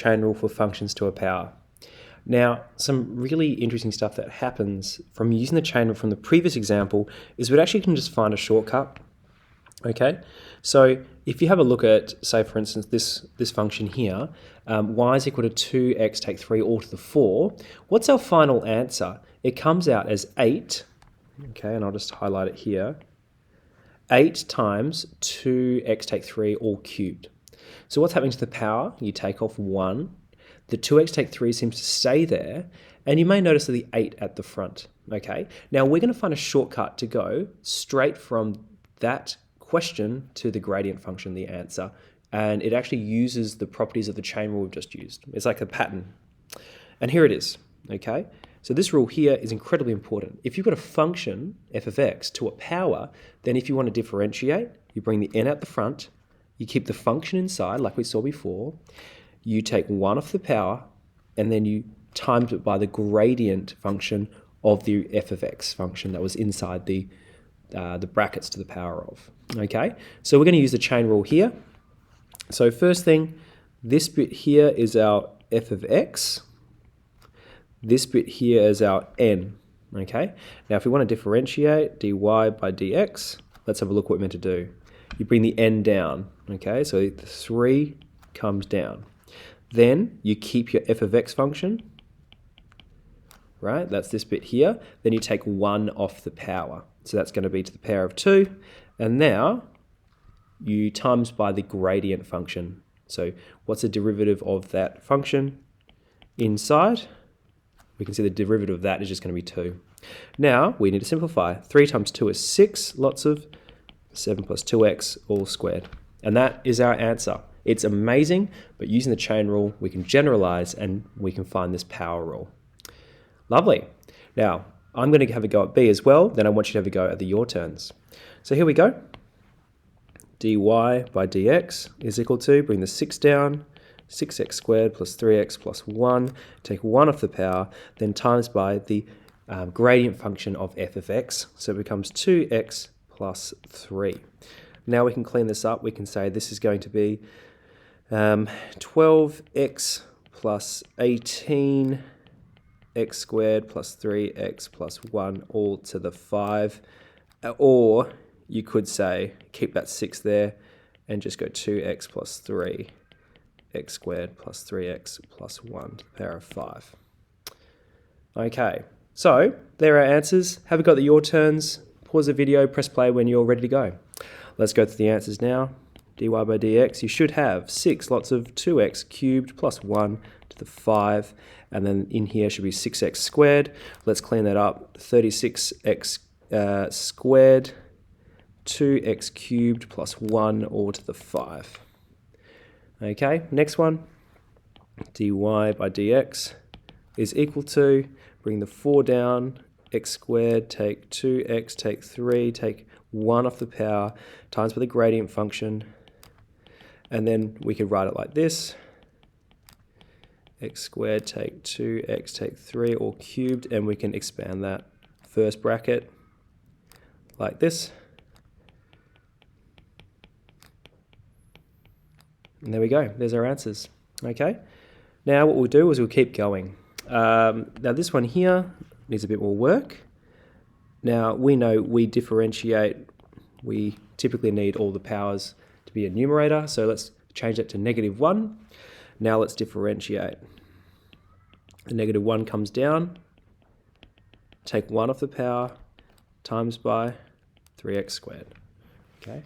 chain rule for functions to a power. Now, some really interesting stuff that happens from using the chain rule from the previous example is we actually can just find a shortcut. Okay, so if you have a look at, say for instance, this function here, y is equal to 2x take 3 all to the 4, what's our final answer? It comes out as 8, okay, and I'll just highlight it here, 8 times 2x take 3 all cubed. So what's happening to the power? You take off 1, the 2x take 3 seems to stay there, and you may notice the 8 at the front, okay? Now we're going to find a shortcut to go straight from that question to the gradient function, the answer, and it actually uses the properties of the chain rule we've just used. It's like a pattern. And here it is, okay? So this rule here is incredibly important. If you've got a function, f of x, to a power, then if you want to differentiate, you bring the n out the front, you keep the function inside, like we saw before, you take 1 off the power, and then you times it by the gradient function of the f of x function that was inside the brackets to the power of. Okay, so we're going to use the chain rule here. So first thing, this bit here is our f of x. This bit here is our n. Okay, now if we want to differentiate dy by dx, let's have a look what we're meant to do. You bring the n down. Okay, so the 3 comes down. Then you keep your f of x function, right? That's this bit here. Then you take 1 off the power. So that's going to be to the power of 2. And now you times by the gradient function. So what's the derivative of that function inside? We can see the derivative of that is just going to be 2. Now we need to simplify. 3 times 2 is 6, lots of 7 plus 2x all squared. And that is our answer. It's amazing, but using the chain rule, we can generalize and we can find this power rule. Lovely. Now, I'm going to have a go at b as well, then I want you to have a go at the your turns. So here we go. dy by dx is equal to, bring the 6 down, 6x squared plus 3x plus 1, take 1 off the power, then times by the gradient function of f of x, so it becomes 2x plus 3. Now we can clean this up. We can say this is going to be 12x plus 18 x squared plus 3x plus 1 all to the 5. Or you could say, keep that 6 there and just go 2x plus 3 x squared plus 3x plus 1 to the power of 5. Okay, so there are our answers. Have a go at the your turns. Pause the video, press play when you're ready to go. Let's go through the answers now. dy by dx, you should have 6 lots of 2x cubed plus 1 to the 5, and then in here should be 6x squared. Let's clean that up. 36x squared, 2x cubed plus 1 all to the 5. Okay, next one. dy by dx is equal to, bring the 4 down, x squared, take 2x, take 3, take 1 off the power, times by the gradient function, and then we could write it like this. X squared, take 2x, take 3, all cubed, and we can expand that first bracket like this. And there we go, there's our answers. Okay, now what we'll do is we'll keep going. Now this one here needs a bit more work. Now we know we differentiate, we typically need all the powers to be a numerator, so let's change that to -1. Now let's differentiate. The -1 comes down, take 1 off the power, times by 3x squared. Okay.